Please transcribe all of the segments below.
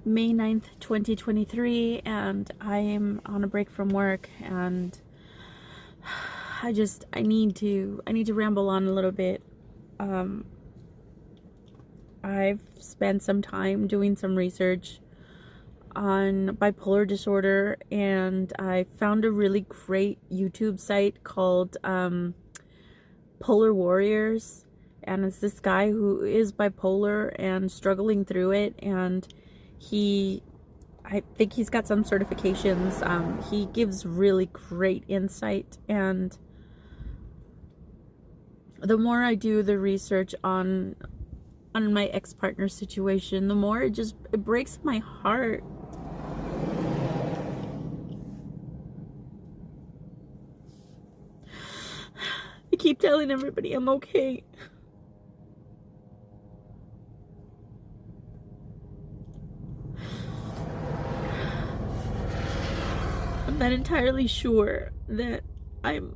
May 9th, 2023, and I am on a break from work, and I need to ramble on a little bit. I've spent some time doing some research on bipolar disorder, and I found a really great YouTube site called Polar Warriors, and it's this guy who is bipolar and struggling through it, and I think he's got some certifications. He gives really great insight, and the more I do the research on my ex-partner's situation, the more it breaks my heart. I keep telling everybody I'm okay. I'm not entirely sure that I'm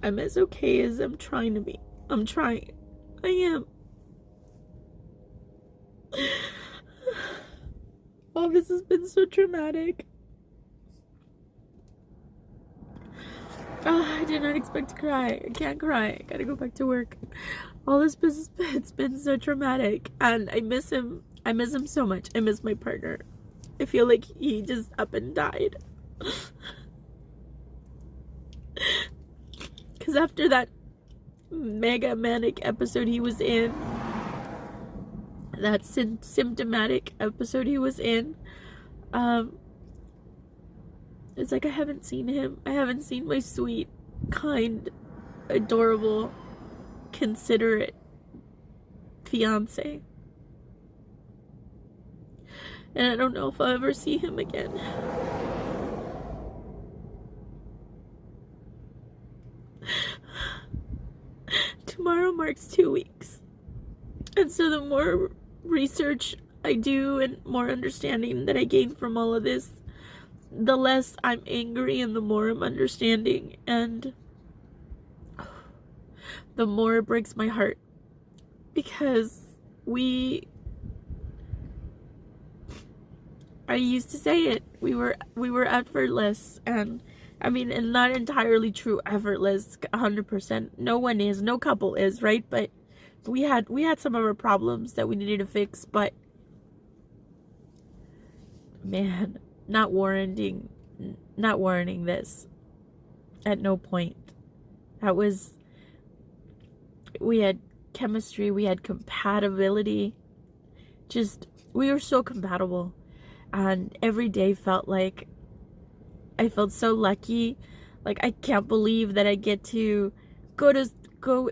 as okay as I'm trying to be. I'm trying. I am. Oh, this has been so traumatic. I did not expect to cry. I can't cry. I gotta go back to work. All this it's been so traumatic, and I miss him. I miss him so much. I miss my partner. I feel like he just up and died. Because after that mega manic episode he was in, that symptomatic episode he was in, it's like I haven't seen him. I haven't seen my sweet, kind, adorable, considerate fiance. And I don't know if I'll ever see him again. Tomorrow marks 2 weeks. And so the more research I do and more understanding that I gain from all of this, the less I'm angry and the more I'm understanding, and the more it breaks my heart, because I used to say it, we were effortless, and I mean, and not entirely true effortless 100%. No one is, no couple is, right? But we had some of our problems that we needed to fix, but man, not warranting this at no point. We had chemistry, we had compatibility, we were so compatible, and every day felt like I felt so lucky. Like, I can't believe that I get to go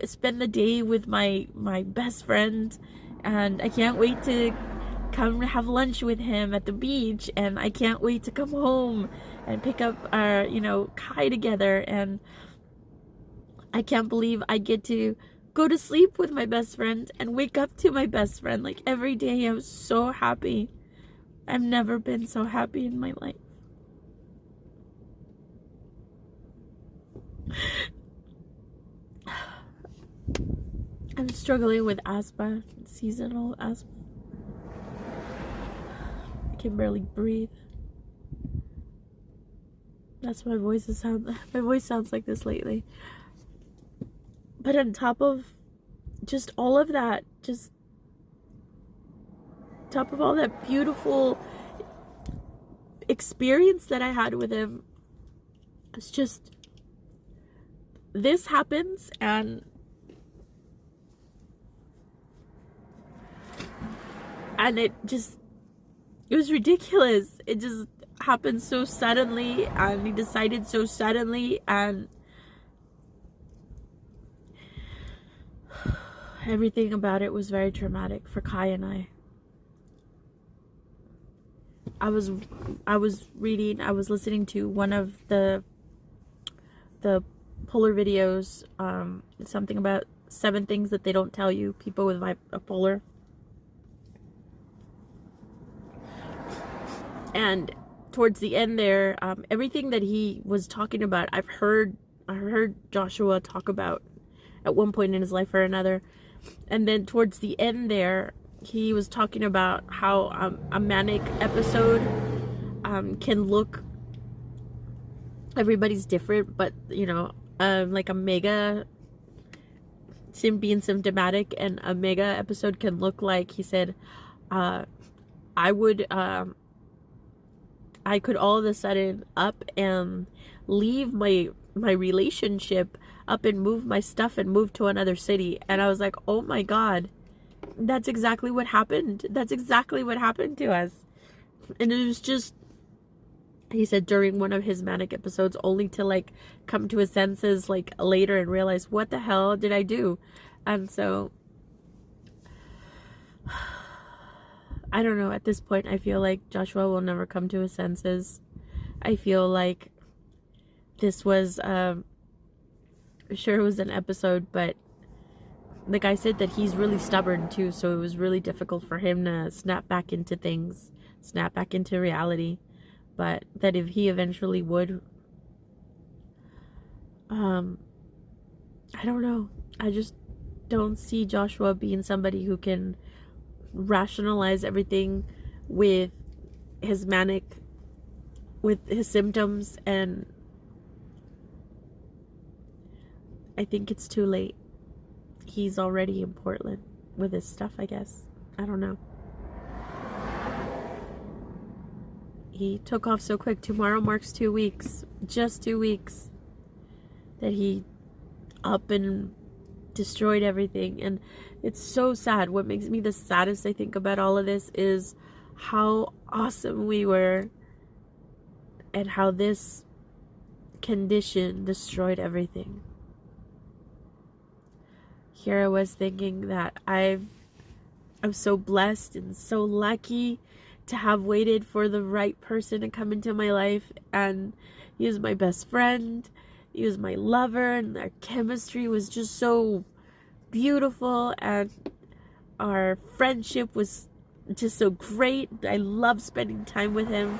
spend the day with my best friend, and I can't wait to come have lunch with him at the beach, and I can't wait to come home and pick up our, Kai together, and I can't believe I get to go to sleep with my best friend and wake up to my best friend. Like, every day I'm so happy. I've never been so happy in my life. I'm struggling with asthma, seasonal asthma. I can barely breathe. That's why my voice sounds like this lately. But on top of just all of that, top of all that beautiful experience that I had with him, it's just, this happens, and it was ridiculous. It just happened so suddenly, and he decided so suddenly, and everything about it was very traumatic for Kai and I. I was listening to one of the polar videos, something about 7 things that they don't tell you, people with bipolar. And towards the end there, everything that he was talking about, I heard Joshua talk about at one point in his life or another. And then towards the end there, he was talking about how a manic episode can look, everybody's different, but like a mega being symptomatic, and a mega episode can look like, he said, I could all of a sudden up and leave my relationship, up and move my stuff and move to another city. And I was like, oh my God, that's exactly what happened. That's exactly what happened to us. And it was just, he said, during one of his manic episodes, only to like come to his senses like later and realize, what the hell did I do? And so I don't know, at this point I feel like Joshua will never come to his senses. I feel like this was sure it was an episode, but the guy said that he's really stubborn too, so it was really difficult for him to snap back into things, snap back into reality. But that if he eventually would, I don't know, I just don't see Joshua being somebody who can rationalize everything with his symptoms. And I think it's too late. He's already in Portland with his stuff, I guess. I don't know. He took off so quick. Tomorrow marks 2 weeks. Just 2 weeks that he up and destroyed everything. And it's so sad. What makes me the saddest, I think, about all of this is how awesome we were and how this condition destroyed everything. Here I was thinking that I'm so blessed and so lucky to have waited for the right person to come into my life, and he was my best friend, he was my lover, and our chemistry was just so beautiful, and our friendship was just so great. I love spending time with him.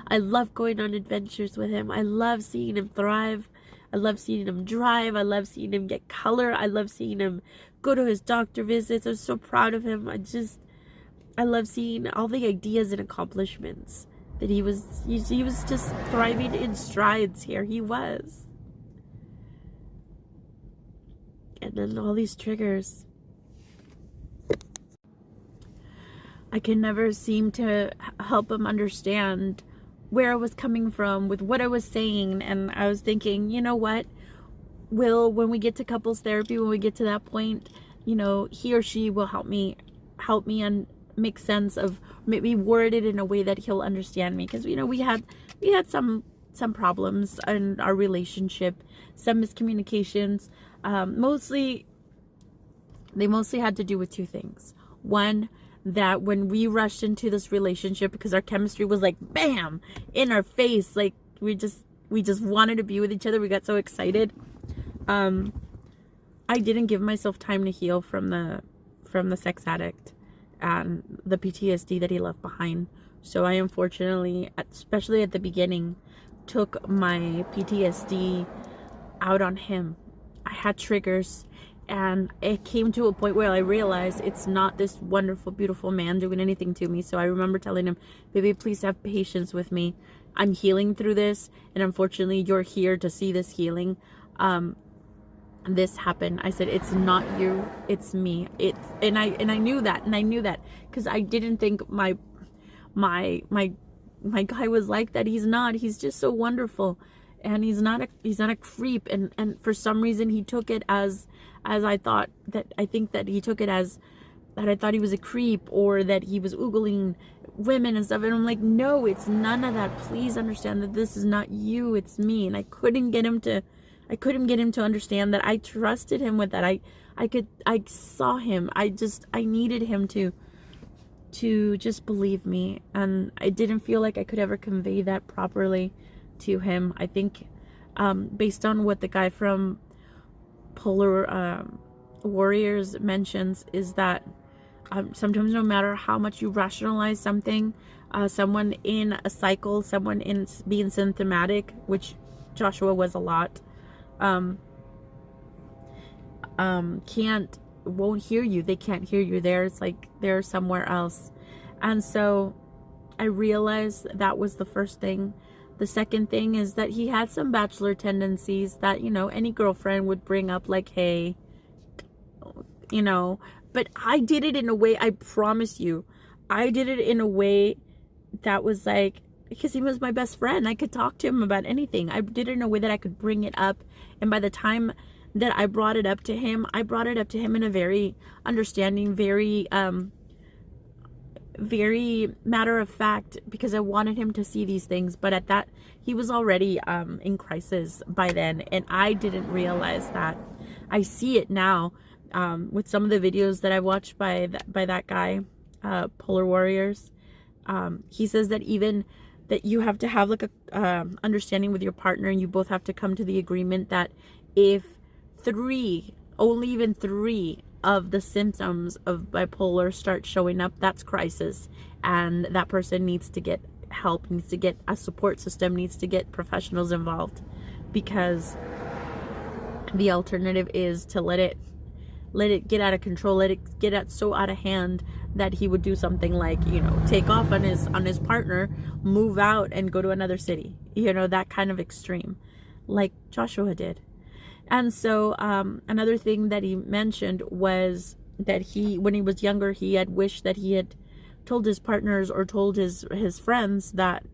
I love going on adventures with him. I love seeing him thrive. I love seeing him drive. I love seeing him get color. I love seeing him go to his doctor visits. I'm so proud of him. I love seeing all the ideas and accomplishments that he was just thriving in strides here. He was. And then all these triggers. I can never seem to help him understand where I was coming from with what I was saying. And I was thinking, you know what, when we get to couples therapy, when we get to that point, he or she will help me and make sense of, maybe word it in a way that he'll understand me. Because we had some problems in our relationship, some miscommunications. They mostly had to do with two things. One, that when we rushed into this relationship, because our chemistry was like bam in our face, like we just wanted to be with each other, we got so excited. I didn't give myself time to heal from the sex addict and the PTSD that he left behind. So I unfortunately, especially at the beginning, took my PTSD out on him. I had triggers. And it came to a point where I realized it's not this wonderful, beautiful man doing anything to me. So I remember telling him, baby, please have patience with me. I'm healing through this. And unfortunately, you're here to see this healing. This happened. I said, it's not you, it's me. And I knew that. And I knew that because I didn't think my guy was like that. He's not. He's just so wonderful. And he's not a creep. And for some reason, he took it as I thought, that I think that he took it as that I thought he was a creep, or that he was oogling women and stuff. And I'm like, no, it's none of that. Please understand that this is not you, it's me. And I couldn't get him to understand that. I trusted him with that. I saw him. I needed him to just believe me. And I didn't feel like I could ever convey that properly to him. I think based on what the guy from Polar Warriors mentions, is that sometimes no matter how much you rationalize something, someone in a cycle, someone in being symptomatic, which Joshua was a lot, can't won't hear you. They can't hear you there. It's like they're somewhere else. And so I realized that was the first thing. The second thing is that he had some bachelor tendencies that, you know, any girlfriend would bring up, like, hey, you know, but I did it in a way, I promise you, I did it in a way that was like, because he was my best friend, I could talk to him about anything. I did it in a way that I could bring it up. And by the time that I brought it up to him, I brought it up to him in a very understanding, very matter of fact, because I wanted him to see these things. But at that, he was already in crisis by then, and I didn't realize that. I see it now with some of the videos that I watched by that guy, Polar Warriors. He says that even that you have to have like a understanding with your partner, and you both have to come to the agreement that if only even three of the symptoms of bipolar start showing up, that's crisis, and that person needs to get help, needs to get a support system, needs to get professionals involved, because the alternative is to let it get out of control, let it get so out of hand that he would do something like, you know, take off on his partner, move out and go to another city, you know, that kind of extreme, like Joshua did. And so another thing that he mentioned was that when he was younger, he had wished that he had told his partners or told his friends that,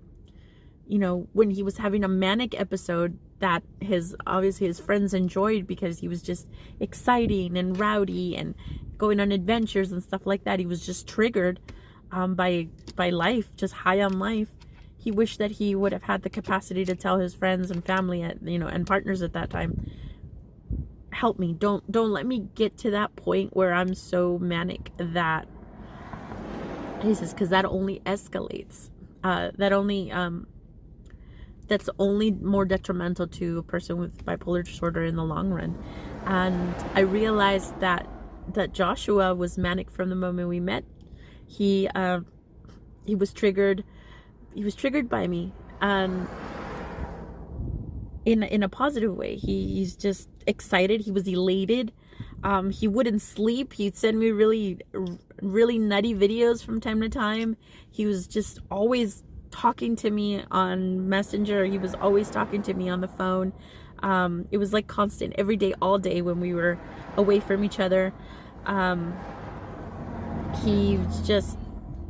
you know, when he was having a manic episode, that obviously his friends enjoyed, because he was just exciting and rowdy and going on adventures and stuff like that. He was just triggered by life, just high on life. He wished that he would have had the capacity to tell his friends and family, and partners at that time, help me, don't let me get to that point where I'm so manic that, he says, because that only escalates, that's only more detrimental to a person with bipolar disorder in the long run. And I realized that Joshua was manic from the moment we met. He was triggered by me, in a positive way. He's just excited. He was elated. He wouldn't sleep. He'd send me really, really nutty videos from time to time. He was just always talking to me on Messenger. He was always talking to me on the phone. It was like constant, every day, all day when we were away from each other. He was just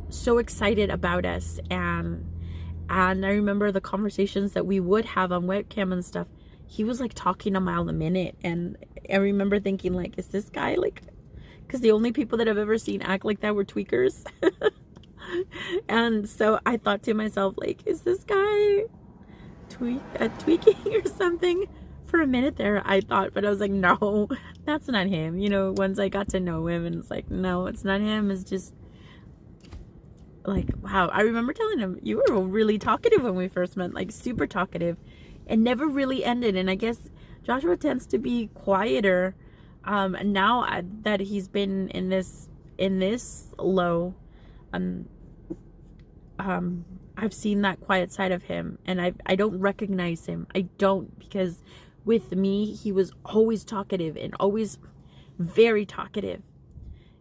so excited about us, and I remember the conversations that we would have on webcam and stuff. He was like talking a mile a minute, and I remember thinking, like, is this guy like, because the only people that I've ever seen act like that were tweakers. And so I thought to myself, like, is this guy tweaking or something? For a minute there I thought, but I was like, no, that's not him. You know, once I got to know him, and it's like, no, it's not him. It's just like, wow. I remember telling him, you were really talkative when we first met, like super talkative, and never really ended. And I guess Joshua tends to be quieter. And now that he's been in this low, I've seen that quiet side of him, and I don't recognize him. I don't, because with me, he was always talkative and always very talkative.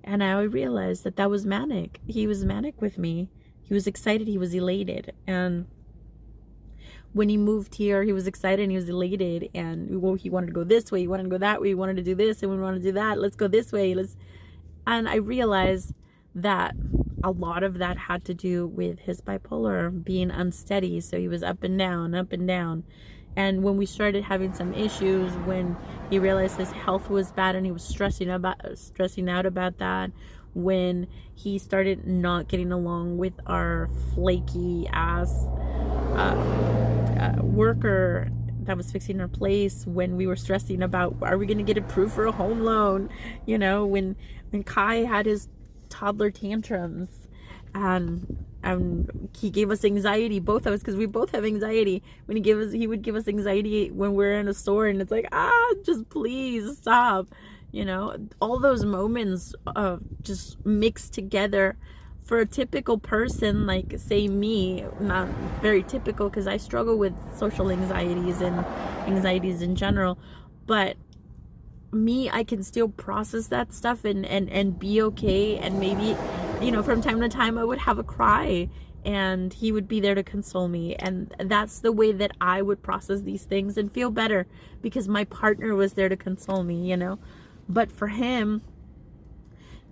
And I realized that was manic. He was manic with me. He was excited. He was elated. And when he moved here, he was excited and he was elated. And he wanted to go this way. He wanted to go that way. He wanted to do this and we wanted to do that. Let's go this way. And I realized that a lot of that had to do with his bipolar being unsteady. So he was up and down, up and down. And when we started having some issues, when he realized his health was bad and he was stressing out about that, when he started not getting along with our flaky ass worker that was fixing our place, when we were stressing about, are we going to get approved for a home loan? You know, when Kai had his toddler tantrums, and he gave us anxiety, both of us, because we both have anxiety. When he would give us anxiety when we're in a store, and it's like, just please stop. You know, all those moments just mixed together. For a typical person, like say me, not very typical, because I struggle with social anxieties and anxieties in general, but me, I can still process that stuff and be okay. And maybe, from time to time I would have a cry and he would be there to console me. And that's the way that I would process these things and feel better, because my partner was there to console me, But for him,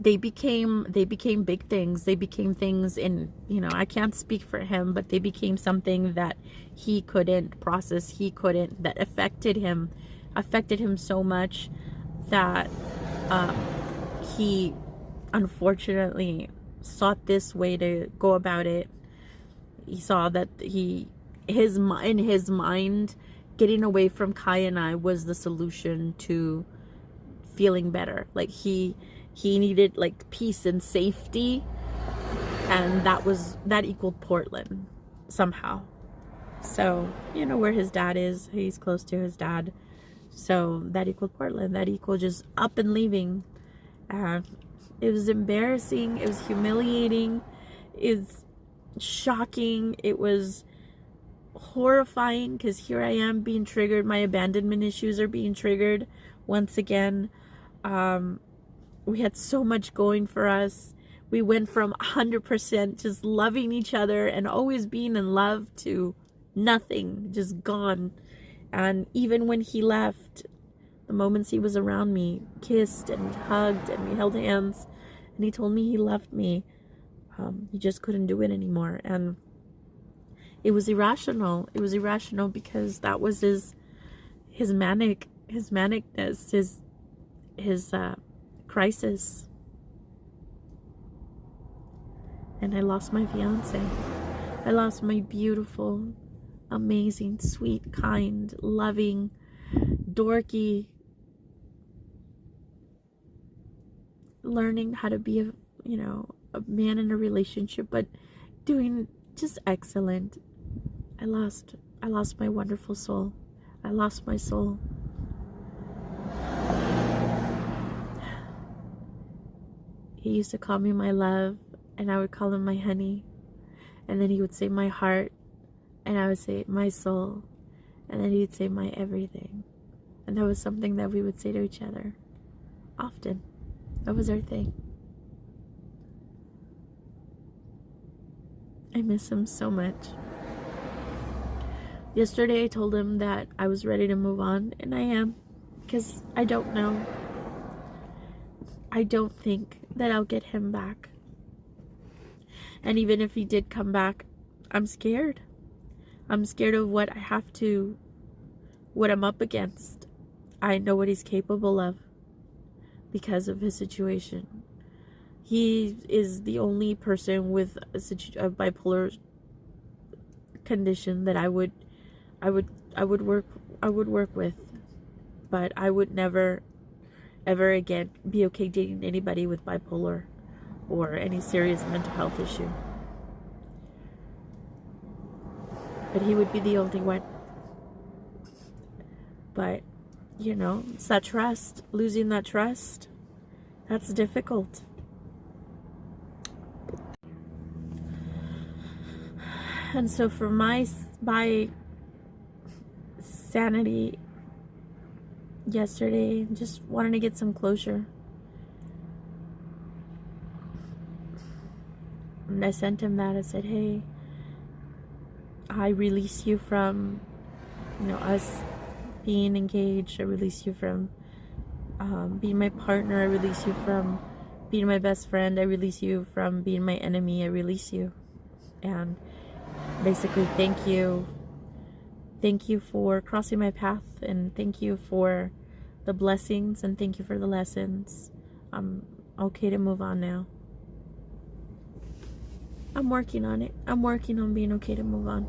they became big things. They became things in, I can't speak for him, but they became something that he couldn't process. That affected him so much that he unfortunately sought this way to go about it. He saw that in his mind, getting away from Kai and I was the solution to feeling better. Like he needed like peace and safety, and that equaled Portland somehow. So where his dad is, he's close to his dad, so that equaled Portland. That equaled just up and leaving. It was embarrassing, it was humiliating, it's shocking, it was horrifying, because here I am being triggered. My abandonment issues are being triggered once again. We had so much going for us. We went from 100% just loving each other and always being in love to nothing, just gone. And even when he left, the moments he was around me, kissed and we hugged and we held hands, and he told me he loved me. He just couldn't do it anymore. And it was irrational. It was irrational because that was his manicness, his crisis. And I lost my fiance. I lost my beautiful, amazing, sweet, kind, loving, dorky, learning how to be a man in a relationship, but doing just excellent. I lost my wonderful soul. I lost my soul. He used to call me my love, and I would call him my honey. And then he would say my heart, and I would say my soul. And then he'd say my everything. And that was something that we would say to each other often. That was our thing. I miss him so much. Yesterday I told him that I was ready to move on, and I am, because I don't know. I don't think that I'll get him back. And even if he did come back, I'm scared. I'm scared of what I'm up against. I know what he's capable of because of his situation. He is the only person with a bipolar condition that I would work with, but I would never ever again be okay dating anybody with bipolar or any serious mental health issue. But he would be the only one. But it's that trust. Losing that trust, that's difficult. And so for my sanity yesterday, just wanted to get some closure. And I sent him that. I said, hey, I release you from, us being engaged. I release you from being my partner. I release you from being my best friend. I release you from being my enemy. I release you. And basically, thank you. Thank you for crossing my path, and thank you for the blessings, and thank you for the lessons. I'm okay to move on now. I'm working on it. I'm working on being okay to move on.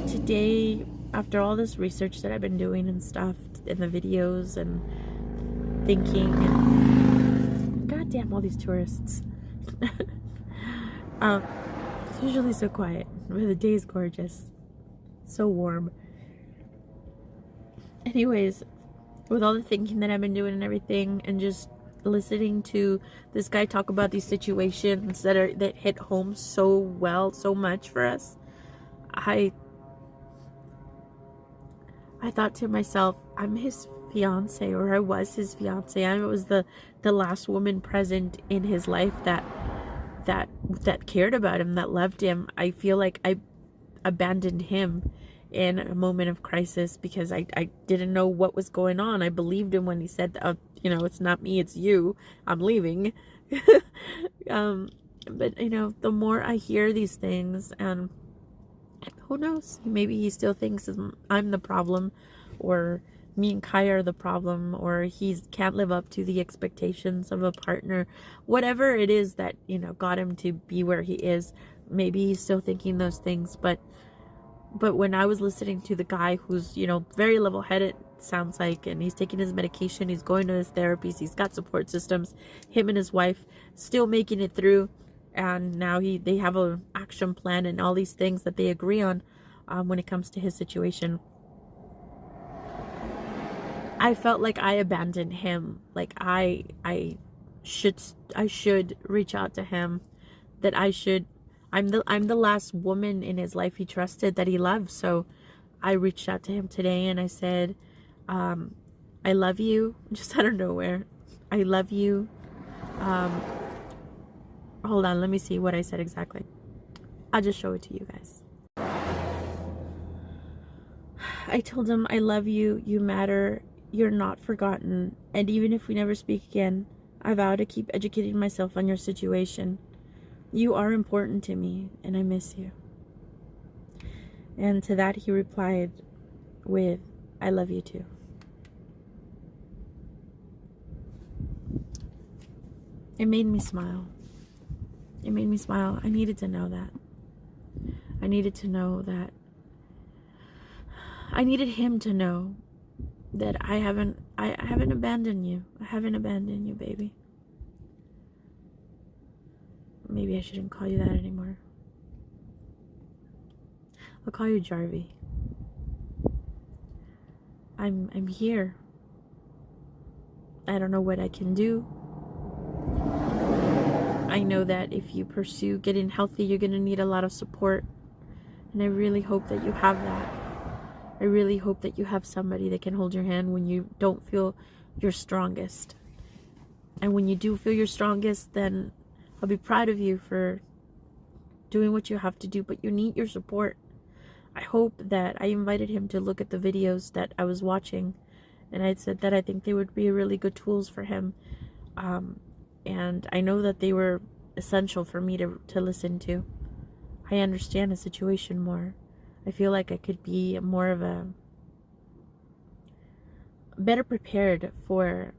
Today, after all this research that I've been doing and stuff, in the videos and thinking, and goddamn all these tourists. It's usually so quiet, but the day is gorgeous. So warm. Anyways, with all the thinking that I've been doing and everything, and just listening to this guy talk about these situations that hit home so well, so much for us, I thought to myself, I'm his fiance, or I was his fiance. I was the last woman present in his life that cared about him, that loved him. I feel like I abandoned him in a moment of crisis because I didn't know what was going on. I believed him when he said, it's not me, it's you. I'm leaving. But the more I hear these things, and who knows, maybe he still thinks I'm the problem, or me and Kai are the problem, or he can't live up to the expectations of a partner. Whatever it is that, got him to be where he is, maybe he's still thinking those things. But when I was listening to the guy who's, very level-headed, sounds like, and he's taking his medication, he's going to his therapies, he's got support systems, him and his wife still making it through, and now they have an action plan and all these things that they agree on when it comes to his situation. I felt like I abandoned him. Like I should reach out to him. That I'm the last woman in his life he trusted, that he loved. So I reached out to him today and I said, I love you, just out of nowhere. I love you. Hold on, let me see what I said exactly. I'll just show it to you guys. I told him, I love you, you matter, you're not forgotten, and even if we never speak again, I vow to keep educating myself on your situation. You are important to me, and I miss you. And to that he replied with, I love you too. It made me smile. It made me smile. I needed to know that. I needed to know that. I needed him to know that I haven't abandoned you. I haven't abandoned you, baby. Maybe I shouldn't call you that anymore. I'll call you Jarvie. I'm here. I don't know what I can do. I know that if you pursue getting healthy, you're gonna need a lot of support. And I really hope that you have that. I really hope that you have somebody that can hold your hand when you don't feel your strongest. And when you do feel your strongest, then I'll be proud of you for doing what you have to do, but you need your support. I hope that I invited him to look at the videos that I was watching, and I said that I think they would be really good tools for him. And I know that they were essential for me to listen to. I understand the situation more. I feel like I could be more of a better prepared for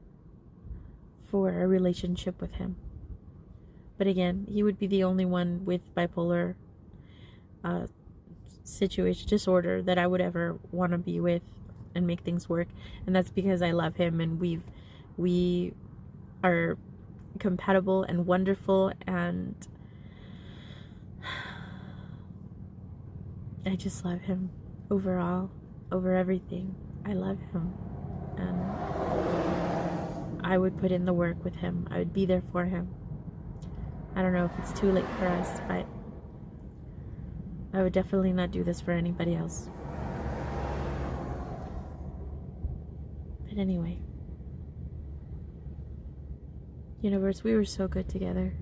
a relationship with him. But again, he would be the only one with bipolar situation disorder that I would ever want to be with and make things work. And that's because I love him, and we are compatible and wonderful, and I just love him overall, over everything. I love him, and I would put in the work with him. I would be there for him. I don't know if it's too late for us, but I would definitely not do this for anybody else. But anyway, universe, we were so good together.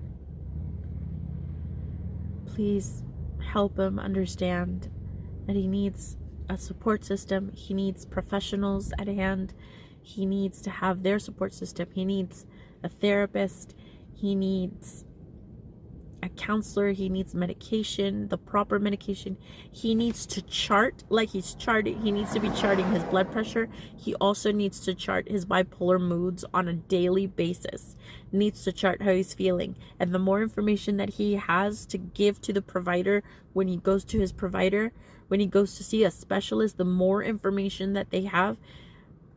Please help him understand that he needs a support system. He needs professionals at hand. He needs to have their support system. He needs a therapist. He needs a counselor. He needs medication, the proper medication. He needs to chart like he's charting. He needs to be charting his blood pressure. He also needs to chart his bipolar moods on a daily basis. Needs to chart how he's feeling. And the more information that he has to give to the provider when he goes to his provider, when he goes to see a specialist, the more information that they have,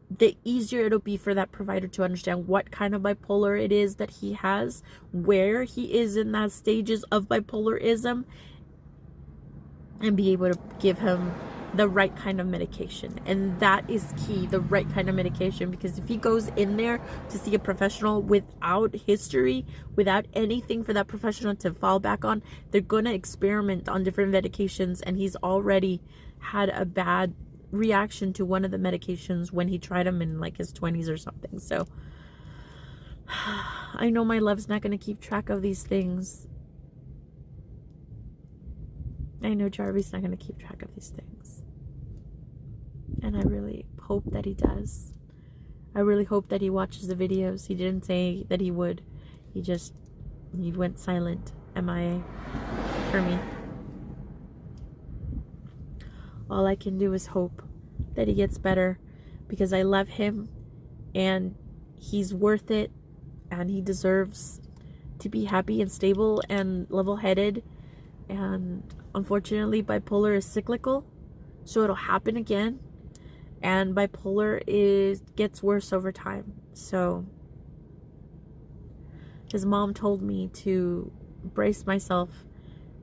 the easier it'll be for that provider to understand what kind of bipolar it is that he has, where he is in that stages of bipolarism, and be able to give him the right kind of medication. And that is key, the right kind of medication, because if he goes in there to see a professional without history, without anything for that professional to fall back on, they're going to experiment on different medications, and he's already had a bad reaction to one of the medications when he tried them in like his 20s or something. So I know my love's not going to keep track of these things. I know Jarvis not going to keep track of these things. And I really hope that he does. I really hope that he watches the videos. He didn't say that he would. He went silent, MIA, for me. All I can do is hope that he gets better, because I love him and he's worth it, and he deserves to be happy and stable and level-headed. And unfortunately, bipolar is cyclical, so it'll happen again, and bipolar gets worse over time. So his mom told me to brace myself,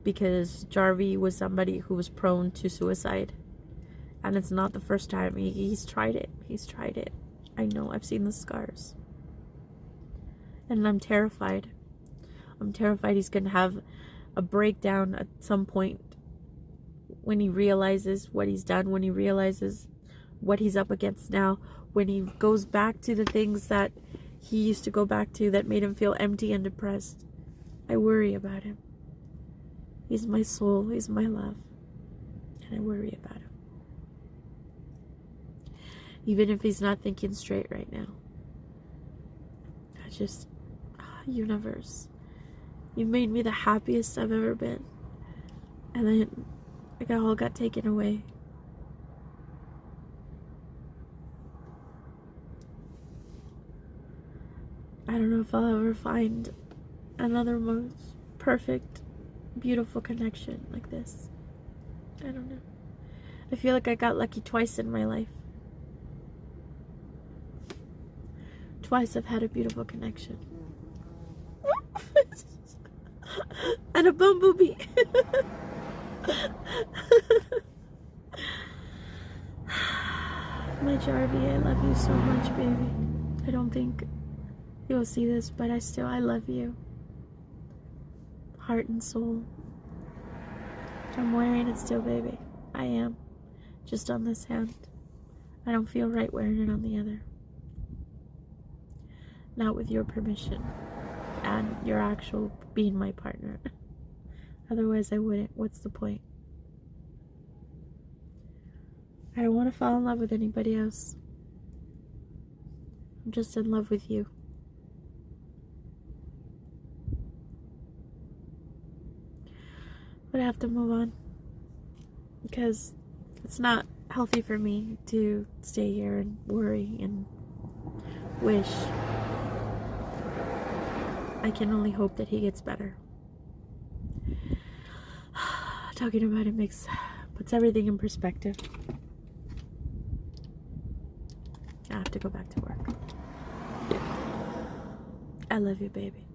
because Jarvie was somebody who was prone to suicide, and it's not the first time. He's tried it. I know, I've seen the scars, and I'm terrified. He's gonna have a breakdown at some point when he realizes what he's done, when he realizes what he's up against now, when he goes back to the things that he used to go back to that made him feel empty and depressed. I worry about him. He's my soul, he's my love, and I worry about him. Even if he's not thinking straight right now. Universe, you made me the happiest I've ever been, and then it all got taken away. I don't know if I'll ever find another most perfect, beautiful connection like this. I don't know. I feel like I got lucky twice in my life. Twice I've had a beautiful connection. And a bumblebee. My Jarvie, I love you so much, baby. I don't think you'll see this, but I love you. Heart and soul. I'm wearing it still, baby. I am. Just on this hand. I don't feel right wearing it on the other. Not with your permission and your actual being my partner. Otherwise I wouldn't. What's the point? I don't want to fall in love with anybody else. I'm just in love with you. But I have to move on, because it's not healthy for me to stay here and worry and wish. I can only hope that he gets better. Talking about it puts everything in perspective. I have to go back to work. I love you, baby.